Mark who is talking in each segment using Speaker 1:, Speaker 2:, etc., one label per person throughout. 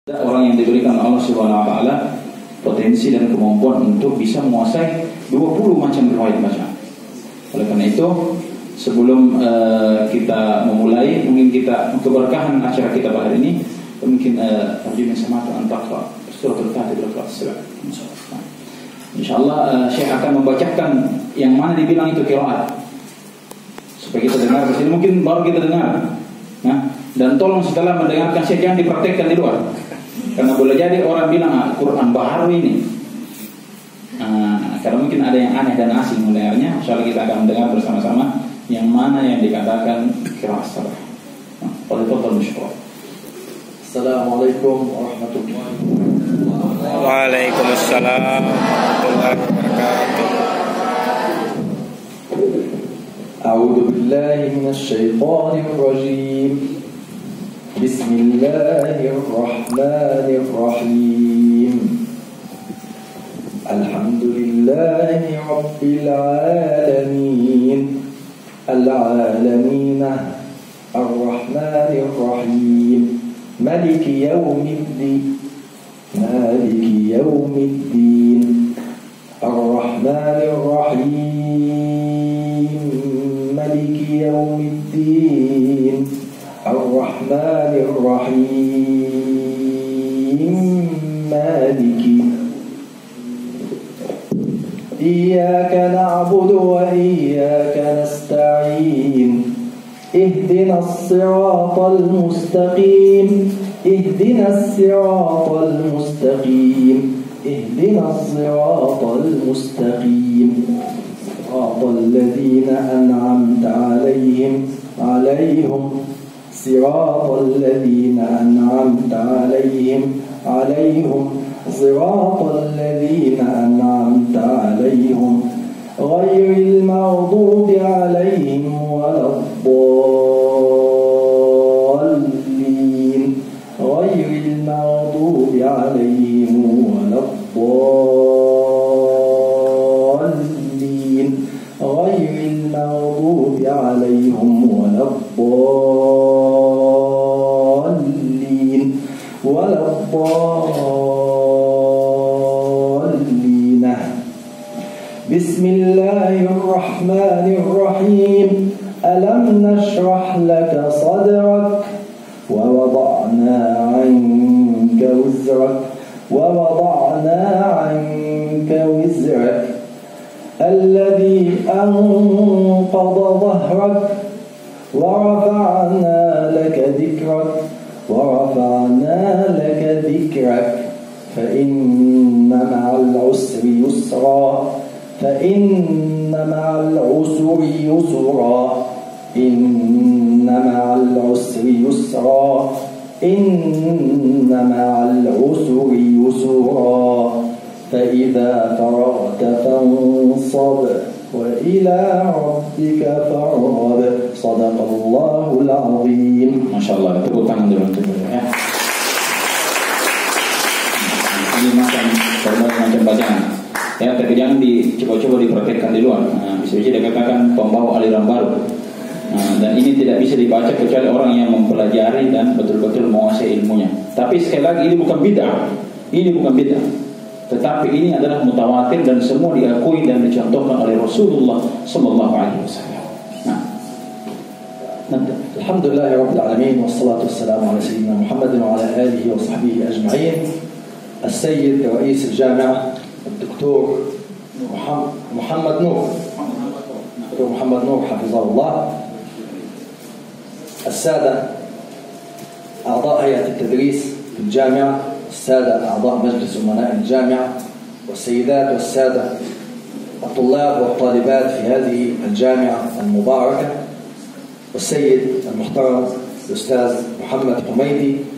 Speaker 1: Orang yang diberikan Allah Subhanahu wa taala potensi dan kemampuan untuk bisa menguasai 20 macam riwayat bacaan. Oleh karena itu, sebelum kita memulai, mungkin kita keberkahan acara kita pada hari ini, mungkin tarjumah samata an taqra surah Al-Fatihah bil-Qur'an. Insyaallah Syekh akan membacakan yang mana dibilang itu qiraat. Supaya kita dengar di sini, mungkin baru kita dengar. Nah, dan tolong setelah mendengarkan Syekh jangan dipraktekkan di luar. Karena boleh jadi orang bilang Quran baru ini. Karena mungkin ada yang aneh dan asing mendengarnya. Insyaallah kita akan mendengar bersama-sama yang mana yang dikatakan qiraat salah. Oleh total musykur.
Speaker 2: Assalamualaikum warahmatullahi wabarakatuh.
Speaker 3: Waalaikumsalam warahmatullahi wabarakatuh.
Speaker 2: A'udzu billahi minasy syaithanir rajim. Bismillahirrahmanirrahim. Alhamdulillahi rabbil alamin. Al-alamin ar-rahmanir rahim. Maliki yaumiddin. Maliki yaumiddin. Ar-rahmanir rahim. Maliki yaumiddin. Ar-rahmanir rahim. Maliki. Iyyaka na'budu wa iyyaka nasta'in. اهدنا الصراط المستقيم. اهدنا الصراط المستقيم. اهدنا الصراط المستقيم. صراط الذين أنعمت عليهم صراط الذين أنعمت عليهم صراط الذين أنعمت عليهم غير المغضوب عليهم ولا الضالين. غير المغضوب عليهم ولا الضالين. غير المغضوب عليهم ولا الضالين. ولا الضالين. بسم الله الرحمن الرحيم. ألم نشرح لك صدرك ووضعنا عنك وزرك. ووضعنا عنك وزرك الذي أنقض ظهرك. ورفعنا لك ذكرك. ورفعنا لك ذكرك فإن مع العسر يسرا. فإن مع العسر يسرا. إن مع العسر يسرا. إن مع العسر يسرا. فإذا فرغت فانصب وإلى ربك فارغب. صدق الله العظيم.
Speaker 1: ما شاء الله. Tepuk tangan dulu untuk ya. Ini berbagai macam bacaan. Ya, tapi jangan dicoba-coba dipraktekkan di luar. Bisa-bisa dikatakan pembawa aliran baru. Dan ini tidak bisa dibaca kecuali orang yang mempelajari dan betul-betul menguasai ilmunya. Tapi sekali lagi ini bukan bid'ah. Ini bukan bid'ah. Tetapi ini adalah mutawatir dan semua diakui dan dicontohkan oleh Rasulullah sallallahu alaihi wasallam.
Speaker 2: Alhamdulillah rabbil alamin wassalatu wassalamu ala sayyidina Muhammadin wa ala alihi wa sahbihi ajma'in. السيد رئيس الجامعة الدكتور محمد نور. دكتور محمد نور حفظه الله. السادة أعضاء هيئة التدريس في الجامعة. السادة أعضاء مجلس أمناء الجامعة. والسيدات والسادة الطلاب والطالبات في هذه الجامعة المباركة. والسيد المحترم الأستاذ محمد حميدي.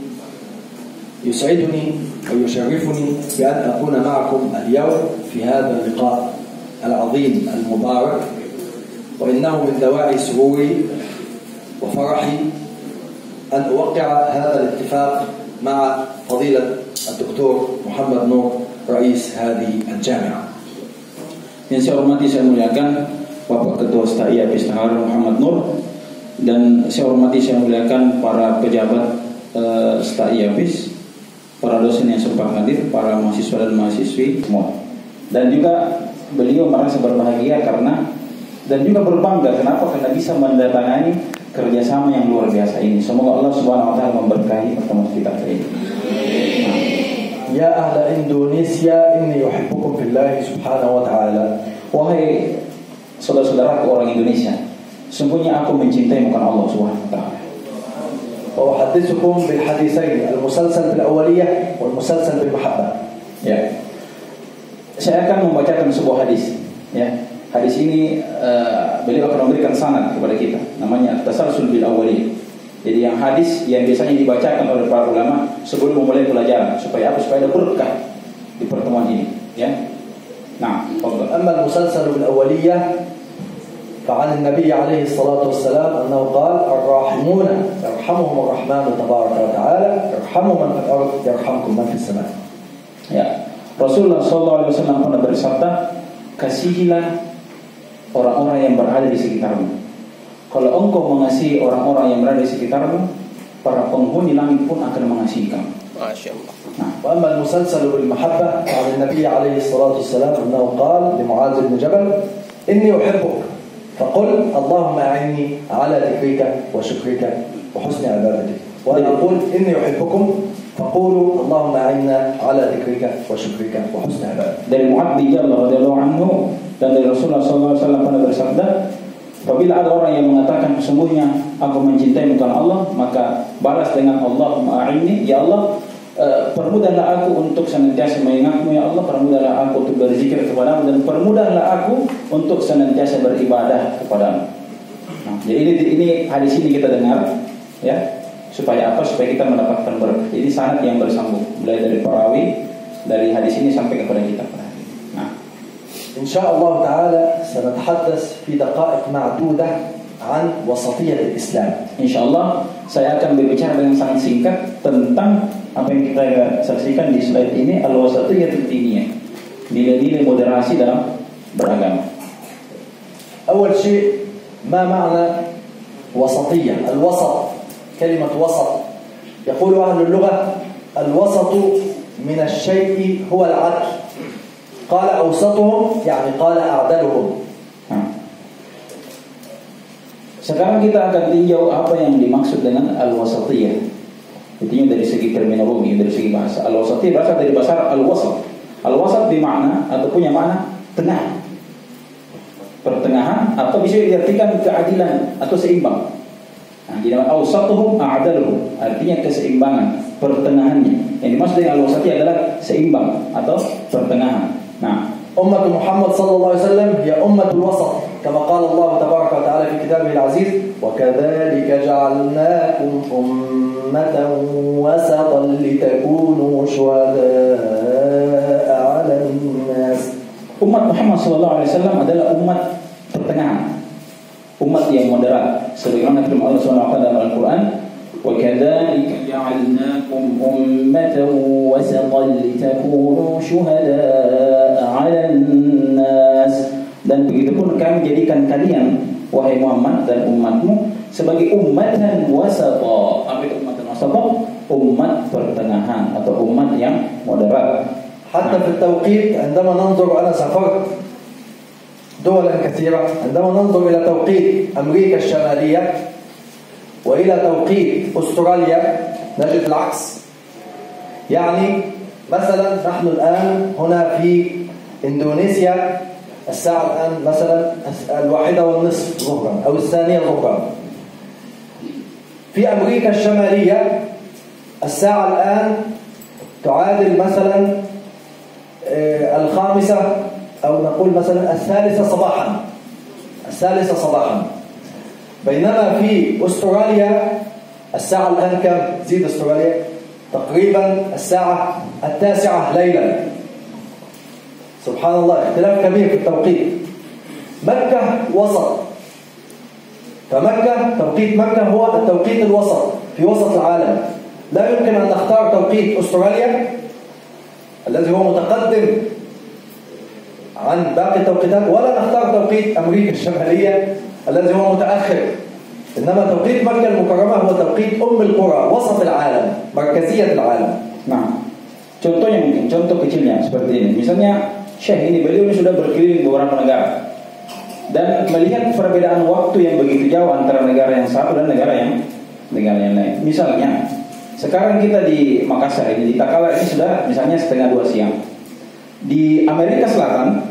Speaker 2: يسعدني ويشرفني بأن أكون معكم اليوم في هذا اللقاء العظيم المبارك. وإنه من دواعي سروري وفرحي أن أوقع هذا الاتفاق مع فضيلة الدكتور محمد نور رئيس هذه الجامعة.
Speaker 1: Yang saya hormati, saya muliakan Bapak Ketua STAI APIS Muhammad Nur Dan saya hormati, saya muliakan para pejabat STAI APIS, para dosen yang sempat hadir, para mahasiswa dan mahasiswi semua. Dan juga beliau merasa berbahagia karena dan juga berbangga kenapa? Karena bisa mendatangani kerjasama yang luar biasa ini. Semoga Allah Subhanahu wa taala memberkahi pertemuan kita kali ini.
Speaker 2: Ya ahla Indonesia, inni uhibbukum fillah subhanahu wa ta'ala.
Speaker 1: Wahai saudara-saudaraku orang Indonesia, sungguhnya aku mencintai bukan Allah Subhanahu wa taala.
Speaker 2: وأحدثكم بالحديثين المسلسل بالأولية والمسلسل بالمحبة.
Speaker 1: Ya. Saya akan membacakan sebuah hadis. Ya. Hadis ini beliau akan memberikan sanad kepada kita. Namanya At-Tasalsul bil Awwaliyah. Jadi yang hadis yang biasanya dibacakan oleh para ulama sebelum memulai pelajaran supaya apa? Supaya ada berkah di pertemuan ini. Ya. Nah,
Speaker 2: أما المسلسل بالأولية فعن النبي عليه الصلاة والسلام أنه قال الراحمون يرحمهم الرحمن تبارك وتعالى يرحموا من في الأرض يرحمكم من في السماء.
Speaker 1: Ya, Rasulullah SAW pernah bersabda, kasihilah orang-orang yang berada di sekitarmu. Kalau engkau mengasihi orang-orang yang berada di sekitarmu, para penghuni langit pun akan mengasihi kamu.
Speaker 3: Masya Allah.
Speaker 2: وأما المسلسل بالمحبة فعن النبي عليه الصلاة والسلام أنه قال لمعاذ بن جبل إني أحبك فقل اللهم أعني على ذكرك وشكرك وحسن عبادتك وأنا أقول إني أحبكم فقولوا اللهم أعنا على ذكرك وشكرك وحسن عبادتك.
Speaker 1: Dari Mu'adz bin Jabal radhiyallahu anhu dan dari Rasulullah SAW pernah bersabda, apabila ada orang yang mengatakan sesungguhnya aku mencintai bukan Allah, maka balas dengan Allahumma a'inni, ya Allah, permudahlah aku untuk senantiasa mengingatmu ya Allah, permudahlah aku untuk berzikir kepadamu, dan permudahlah aku untuk senantiasa beribadah kepadamu. Nah, jadi ini hadis ini kita dengar ya, supaya apa? Supaya kita mendapatkan berkah. Jadi sanad yang bersambung mulai dari perawi dari hadis ini sampai kepada kita. Nah,
Speaker 2: insyaallah taala sanatahaddath fi daqa'iq ma'dudah an wasatiyah al-Islam.
Speaker 1: Insyaallah saya akan berbicara dengan sangat singkat tentang apa yang kita saksikan di slide ini, al-wasatiyah diniyah, nilai-nilai moderasi dalam beragama.
Speaker 2: أول شيء ما معنى وسطية؟ الوسط، كلمة وسط يقول أهل اللغة الوسط من الشيء هو العدل. قال أوسطهم يعني قال أعدلهم.
Speaker 1: Sekarang kita akan tinjau apa yang dimaksud dengan al-wasatiyah. Intinya dari segi terminologi, dari segi bahasa. Al-wasatiyah berasal dari bahasa al-wasat. Al-wasat bermakna atau punya makna tengah, pertengahan, atau bisa diartikan keadilan atau seimbang. Nah, jadi awsatuhum a'daluhum, artinya keseimbangan, pertengahannya. Yang dimaksud dengan al-wasatiyah adalah seimbang atau pertengahan. Nah,
Speaker 2: أمة محمد صلى الله عليه وسلم هي أمة الوسط كما قال الله تبارك وتعالى في كتابه العزيز وكذلك جعلناكم أمة وسطا لتكونوا شهداء على الناس.
Speaker 1: Umat Muhammad SAW adalah umat pertengahan, umat yang moderat, sebagaimana firman Allah SWT dalam Al-Quran, وَكَذَلِكَ جَعَلْنَاكُمْ أُمَّةً وَسَطًا لِتَكُونُوا شُهَدَاءَ عَلَى النَّاسِ. Dan begitupun kami jadikan kalian, wahai Muhammad dan umatmu, sebagai ummatan wasata. Apa itu ummatan wasata? Umat pertengahan atau umat yang moderat.
Speaker 2: حتى في التوقيت عندما ننظر، أنا سافرت دولا كثيرة، عندما ننظر إلى توقيت أمريكا الشمالية وإلى توقيت أستراليا نجد العكس. يعني مثلا نحن الآن هنا في إندونيسيا الساعة الآن مثلا 1:30 ظهرا أو 2 ظهرا. في أمريكا الشمالية الساعة الآن تعادل مثلا 5 أو نقول مثلا 3 صباحا. بينما في أستراليا الساعة الآن كم؟ زيد أستراليا تقريبا الساعة 9 ليلا. سبحان الله، اختلاف كبير في التوقيت. مكة وسط، فمكة توقيت مكة هو التوقيت الوسط في وسط العالم. لا يمكن أن نختار توقيت أستراليا الذي هو متقدم عن باقي التوقيتات، ولا نختار توقيت أمريكا الشمالية الذي هو متأخر. إنما توقيت مكة المكرمة هو توقيت أم القرى، وسط العالم، مركزية العالم.
Speaker 1: Nah, begini, contoh kecilnya seperti ini. Misalnya Syekh ini, beliau sudah berkeliling beberapa negara dan melihat perbedaan waktu yang begitu jauh antara negara yang satu dan negara yang lain. Misalnya sekarang kita di Makassar ini, di Takala ini sudah misalnya 1:30 siang. Di Amerika Selatan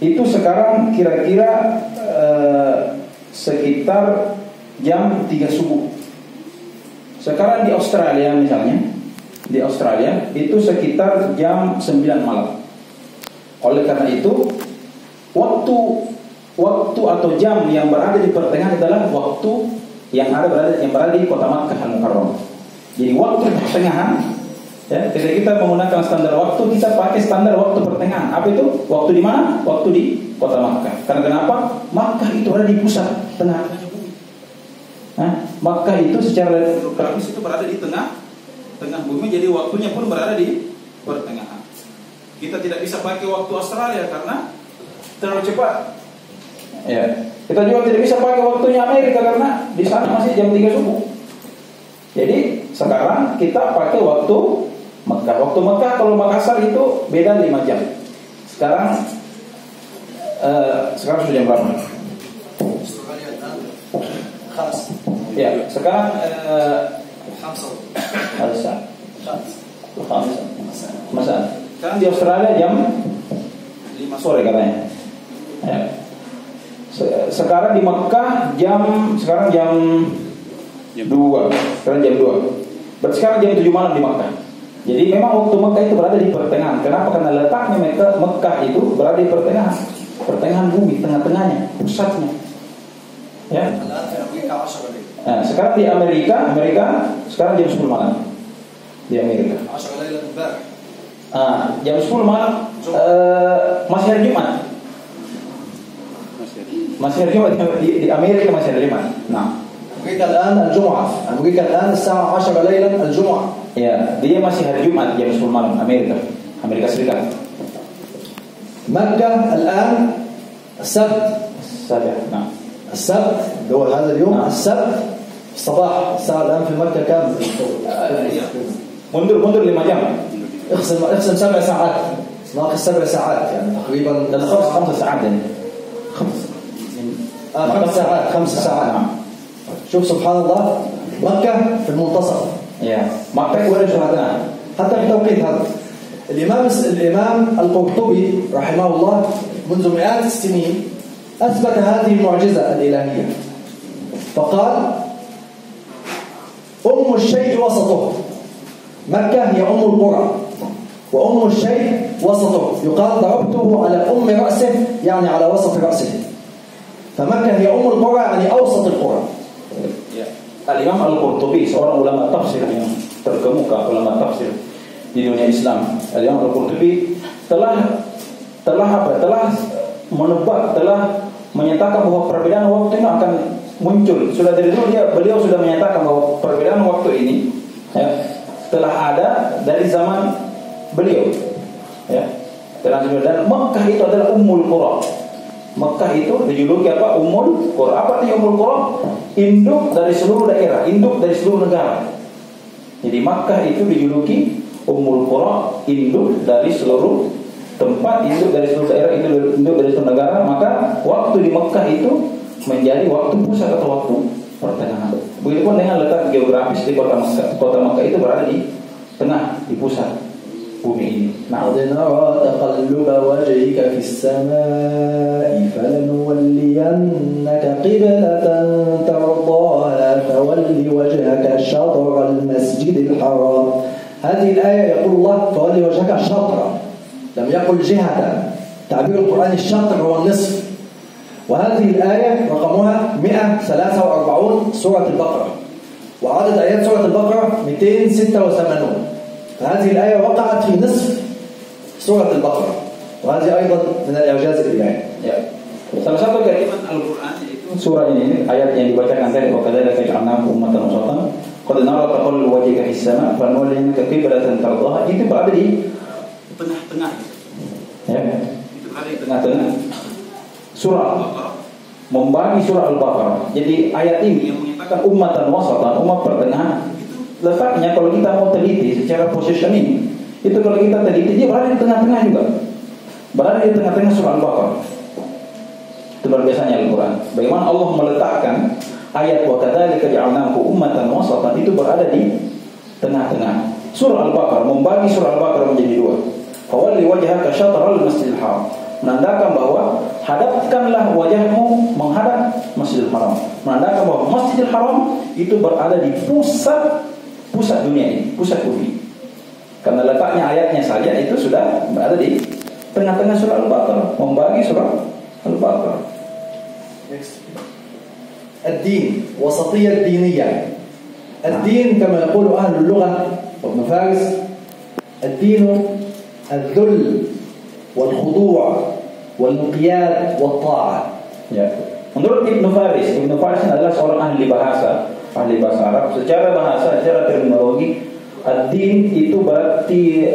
Speaker 1: itu sekarang kira-kira sekitar jam 3 subuh. Sekarang di Australia misalnya, di Australia itu sekitar jam 9 malam. Oleh karena itu waktu atau jam yang berada di pertengahan adalah waktu yang berada di kota Makkah Al-Mukarramah. Jadi waktu pertengahan, ya, ketika kita menggunakan standar waktu, kita pakai standar waktu pertengahan. Apa itu? Waktu di mana? Waktu di kota Makkah. Karena kenapa? Makkah itu ada di pusat tengah bumi. Makkah itu secara geografis itu berada di tengah bumi, jadi waktunya pun berada di pertengahan. Kita tidak bisa pakai waktu Australia karena terlalu cepat. Ya, kita juga tidak bisa pakai waktunya Amerika karena di sana masih jam 3 subuh. Jadi sekarang kita pakai waktu Mekah. Waktu Mekah kalau Makassar itu beda 5 jam. Sekarang sudah jam berapa? Ya, sekarang masa. Sekarang di Australia jam 5 sore katanya. Ya. Sekarang di Mekah jam 2. Sekarang jam 2. Berarti sekarang jam 7 malam di Mekah. Jadi memang waktu Mekah itu berada di pertengahan. Kenapa? Karena letaknya Mekah itu berada di pertengahan bumi, tengah-tengahnya, pusatnya. Ya. Nah, sekarang di Amerika sekarang jam 10 malam. Di Amerika. Jam 10 malam masih hari Jumat. Masih hari Jumat di Amerika, masih hari Jumat. Nah,
Speaker 2: أمريكا الآن الجمعة. أمريكا الآن الساعة 10 ليلا الجمعة.
Speaker 1: Ya, dia masih hari Jumat jam 10 malam Amerika Serikat.
Speaker 2: مكة الآن السبت.
Speaker 1: Nah.
Speaker 2: السبت اللي هو هذا اليوم. السبت الصباح الساعة الآن في مكة كام؟
Speaker 1: mundur 5 jam.
Speaker 2: اقسم 7 ساعات. ناقص 7 ساعات يعني تقريبا.
Speaker 1: Dan 5 saat ini.
Speaker 2: 5 ساعات. شوف سبحان الله مكة في المنتصف.
Speaker 1: Ya, Makkah itu ada di tengah.
Speaker 2: حتى في التوقيت هذا الإمام القرطبي رحمه الله منذ مئات السنين أثبت هذه المعجزة الإلهية فقال أم الشيء وسطه. مكة هي أم القرى وأم الشيء وسطه. يقال ضربته على أم رأسه يعني على وسط رأسه. فمكة هي أم القرى يعني أوسط القرى.
Speaker 1: Al-Imam Al-Qurtubi, seorang ulama tafsir yang terkemuka, ulama tafsir di dunia Islam. Al-Imam Al-Qurtubi telah menebak, telah menyatakan bahwa perbedaan waktu ini akan muncul. Sudah dari dulu beliau sudah menyatakan bahwa perbedaan waktu ini telah ada dari zaman beliau. Ya. Dan Makkah itu adalah Ummul Qura. Makkah itu dijuluki apa? Ummul Qura. Apa artinya Ummul Qura? Induk dari seluruh daerah, induk dari seluruh negara. Jadi Makkah itu dijuluki Ummul Qura, induk dari seluruh tempat, induk dari seluruh daerah, induk dari seluruh negara. Maka waktu di Makkah itu menjadi waktu pusat atau waktu pertengahan. Begitupun dengan letak geografis di kota Makkah. Kota Makkah itu berada di tengah, di pusat bumi ini.
Speaker 2: قد نرى تقلب وجهك في السماء فلنولينك قبلة ترضاها فول وجهك شطر المسجد الحرام. هذه الآية يقول الله فول وجهك شطرا، لم يقل جهة. تعبير القرآن الشطر هو النصف. وهذه الآية رقمها 143 سورة البقرة، وعدد آيات سورة البقرة 286. فهذه الآية وقعت في نصف سورة البقرة، وهذه أيضا من الإعجاز الإلهي.
Speaker 1: Salah satu kalimat Al-Quran yaitu surah ini, ayat yang dibacakan tadi, wa kadzalika ja'alnakum ummatan wasatan qad nara taqallub wajhika fis sama' fanuwalliyannaka qiblatan tardaha. Itu berada di tengah-tengah. Ya. Itu berada di tengah-tengah. Surah Al-Baqarah membagi surah Al-Baqarah. Jadi ayat ini yang menyatakan ummatan wasatan, umat pertengahan, letaknya kalau kita mau teliti secara positioning Itu kalau kita teliti, dia berada di tengah-tengah juga. Berada di tengah-tengah surah Al-Baqarah. Itu luar biasanya Al-Quran. Bagaimana Allah meletakkan ayat wa kadzalika ja'alnakum ummatan wasatan itu berada di tengah-tengah. Surah Al-Baqarah membagi surah Al-Baqarah menjadi dua. Fawalli wajhaka syatral Masjidil Haram. Menandakan bahwa hadapkanlah wajahmu menghadap Masjidil Haram. Menandakan bahwa Masjidil Haram itu berada di pusat dunia ini, pusat bumi. Karena letaknya ayatnya saja itu sudah berada di tengah-tengah surah Al-Baqarah, membagi surah Al-Baqarah.
Speaker 2: الدين وسطية دينية. الدين كما يقول أهل اللغة وابن فارس الدين الذل والخضوع والانقياد والطاعة.
Speaker 1: Ya. Menurut Ibnu Faris adalah seorang ahli bahasa Arab. Secara bahasa, secara terminologi, ad-din itu berarti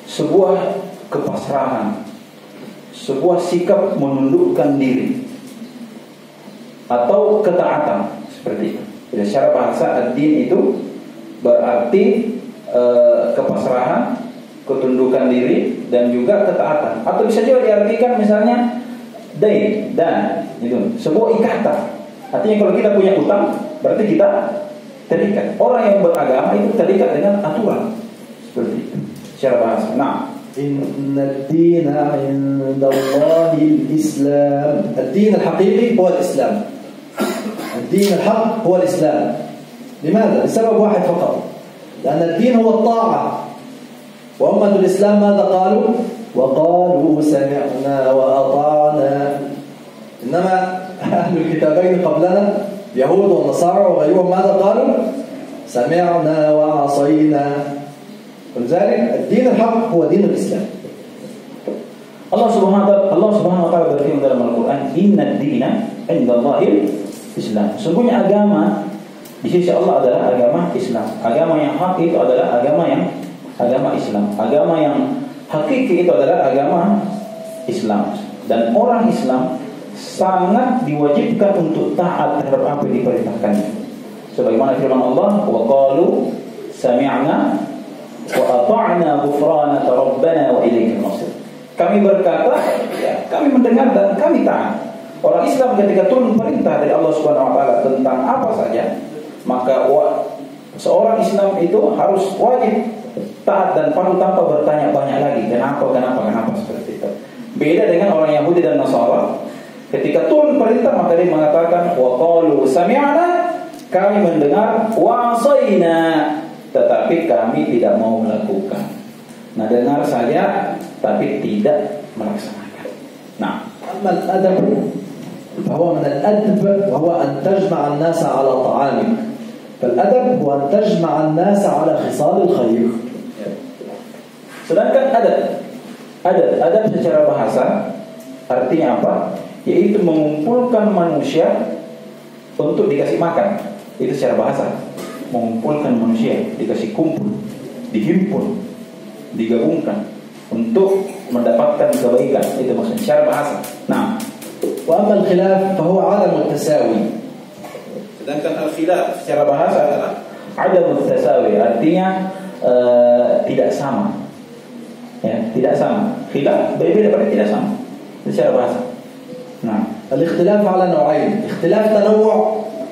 Speaker 1: sebuah kepasrahan, sebuah sikap menundukkan diri atau ketaatan, seperti itu. Jadi secara bahasa ad-din itu berarti kepasrahan, ketundukan diri dan juga ketaatan. Atau bisa juga diartikan misalnya dan itu sebuah ikatan. Artinya kalau kita punya utang berarti kita terikat. Orang yang beragama itu terikat dengan aturan, seperti itu secara bahasa. Nah,
Speaker 2: إن الدين عند الله الإسلام. الدين الحقيقي هو الإسلام. الدين الحق هو الإسلام. لماذا؟ لسبب واحد فقط، لأن الدين هو الطاعة. وأمة الإسلام ماذا قالوا؟ وقالوا سمعنا وأطعنا. إنما أهل الكتابين قبلنا يهود والنصارى وغيرهم ماذا قالوا؟ سمعنا وعصينا. ولذلك الدين الحق هو دين الإسلام.
Speaker 1: Allah Subhanahu wa taala berfirman dalam Al-Qur'an, "Innad dina 'indallahil Islam." Sungguhnya agama di sisi Allah adalah agama Islam. Agama yang hak itu adalah agama Islam. Agama yang hakiki itu adalah agama Islam. Dan orang Islam sangat diwajibkan untuk taat terhadap apa yang diperintahkannya. Sebagaimana firman Allah, "Wa qalu sami'na wa ata'na ghufranaka rabbana wa ilaikal masir." Kami berkata, ya, kami mendengar dan kami taat. Orang Islam ketika turun perintah dari Allah Subhanahu wa taala tentang apa saja, maka seorang Islam itu harus wajib taat dan patuh tanpa bertanya banyak lagi kenapa seperti itu. Beda dengan orang Yahudi dan Nasara, ketika turun perintah maka dia mengatakan wa qalu sami'na, kami mendengar, wa asayna, tetapi kami tidak mau melakukan. Nah, dengar saja tapi tidak melaksanakan. Nah,
Speaker 2: أما الأدب فهو من الأدب وهو أن تجمع الناس على طعامك. فالأدب هو أن تجمع الناس على خصال الخير.
Speaker 1: Sedangkan adab secara bahasa artinya apa? Yaitu mengumpulkan manusia untuk dikasih makan. Itu secara bahasa. Mengumpulkan manusia, dikasih kumpul, dihimpun, digabungkan untuk mendapatkan kebaikan. Itu maksudnya secara bahasa. Nah,
Speaker 2: وأما الخلاف فهو عدم التساوي.
Speaker 1: sedangkan al-khilaf secara bahasa adalah adamut tasawi, artinya tidak sama. Ya, tidak sama. Khilaf berbeda pada tidak sama secara bahasa. Nah,
Speaker 2: الاختلاف على نوعين، اختلاف تنوع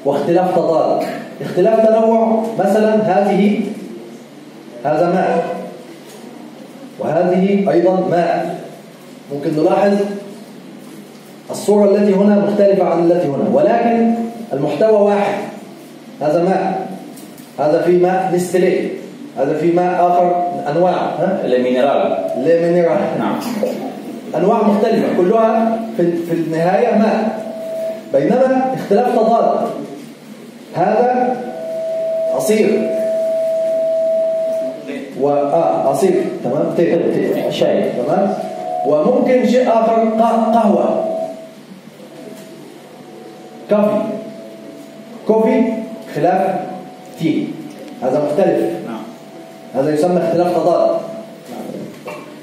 Speaker 2: واختلاف تضاد. اختلاف تنوع مثلا هذا ماء وهذه أيضا ماء. ممكن نلاحظ الصورة التي هنا مختلفة عن التي هنا، ولكن المحتوى واحد. هذا ماء، هذا في ماء نستلي، هذا في ماء آخر أنواع
Speaker 1: المينرال.
Speaker 2: نعم، أنواع مختلفة كلها في النهاية ماء، بينما اختلاف تضاد. هذا عصير عصير، تمام،
Speaker 1: شاي،
Speaker 2: تمام، وممكن شيء آخر قهوة، كوفي خلاف تي، هذا مختلف.
Speaker 1: نعم.
Speaker 2: هذا يسمى اختلاف تضاد.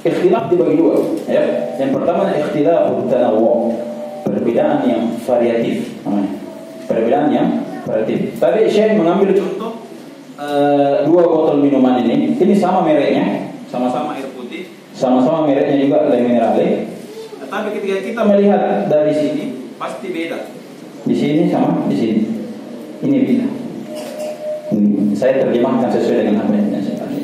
Speaker 1: Ikhtilaf dibagi dua, ya. Yang pertama ikhtilaf tanawwu, perbedaan yang variatif namanya. Perbedaan yang variatif. Tadi Syekh mengambil contoh dua botol minuman ini sama mereknya, sama-sama air putih, sama-sama mereknya juga Le Minerale. Tetapi ketika kita melihat dari sini pasti beda. Di sini sama di sini. Ini beda. Saya terjemahkan sesuai dengan apa yang saya tahu.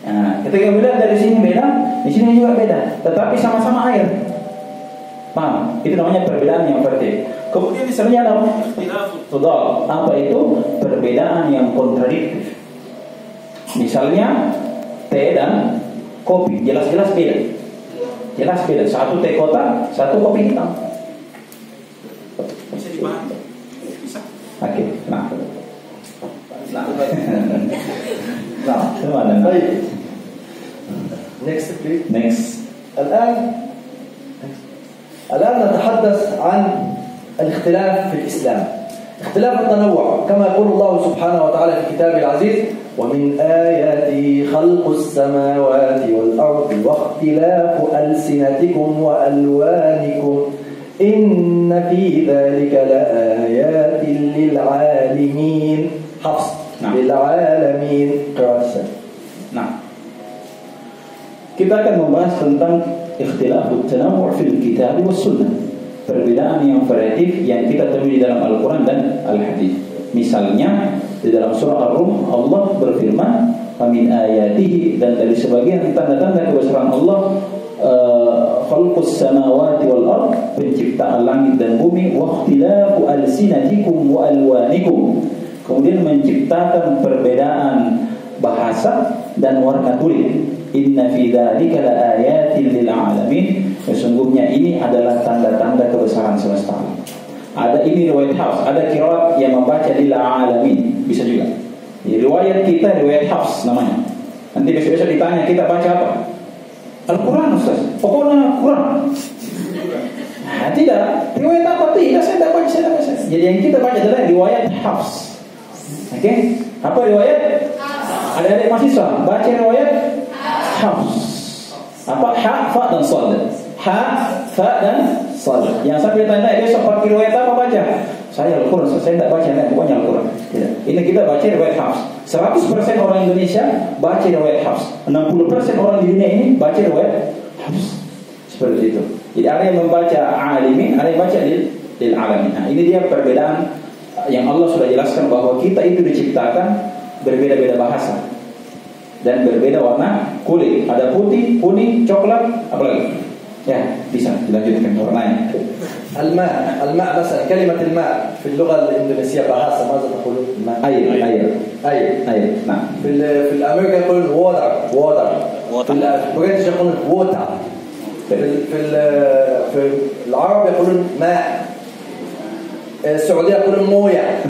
Speaker 1: Nah, ketika melihat dari sini beda, di sini juga beda. Tetapi sama-sama air. Paham? Itu namanya perbedaan yang vertik. Kemudian misalnya namanya ikhtilafut tadad. Apa itu? Perbedaan yang kontradiktif. Misalnya teh dan kopi, jelas-jelas beda. Jelas beda. Satu teh kotak, satu kopi hitam. Bisa dipahami? Bisa. Oke. Nah,
Speaker 2: طيب next please.
Speaker 1: Next.
Speaker 2: الآن نتحدث عن الاختلاف في الإسلام، اختلاف التنوع كما يقول الله سبحانه وتعالى في كتابه العزيز: ومن آياته خلق السماوات والأرض واختلاف ألسنتكم وألوانكم إن في ذلك لآيات للعالمين. حفص.
Speaker 1: Nah.
Speaker 2: للعالمين.
Speaker 1: Nah, kita akan membahas tentang ikhtilafut tanawwu' fil kitab was sunnah. Perbedaan yang variatif yang kita temui di dalam Al-Quran dan Al-Hadis. Misalnya di dalam surah Ar-Rum Allah berfirman, "Min ayatihi," dan dari sebagian tanda-tanda kebesaran Allah, khalqus samawati wal ard, penciptaan langit dan bumi, wa ikhtilafu alsinatikum wa alwanikum, kemudian menciptakan perbedaan bahasa dan warna kulit. Inna fi dzalika laayatin lil alamin, sesungguhnya ini adalah tanda-tanda kebesaran semesta. Ada ini riwayat Hafs, ada qiraat yang membaca lil alamin, bisa juga. Di riwayat kita riwayat Hafs namanya. Nanti besok-besok ditanya kita baca apa? Al-Quran Ustaz. Pokoknya Quran. Nah, tidak. Riwayat apa? Tidak, saya tidak baca. Jadi yang kita baca adalah riwayat Hafs. Oke? Apa riwayat? Ada mahasiswa baca riwayat Hafs. Apa? Ha, fa dan sad. Ha, fa dan sad. Yang sampai tanya besok pakai riwayat apa baca? Saya Al-Quran, saya tidak baca, pokoknya Al-Quran. Tidak. Ini kita baca riwayat Hafs. 100% orang Indonesia baca riwayat Hafs. 60% orang di dunia ini baca riwayat Hafs. Seperti itu. Jadi ada yang membaca alimin, ada yang baca lil alamin. Nah, ini dia perbedaan yang Allah sudah jelaskan bahwa kita itu diciptakan berbeda-beda bahasa dan berbeda warna kulit. Ada putih, kuning, coklat, apalagi? Ya, bisa dilanjutkan warnanya.
Speaker 2: الماء مثلا كلمة الماء في اللغة الإندونيسية bahasa ماذا تقولون؟ الماء. أير.
Speaker 1: نعم.
Speaker 2: في الأمريكا يقولون water. في البريتش يقولون water. في العرب يقولون ماء. السعودية يقولون موية.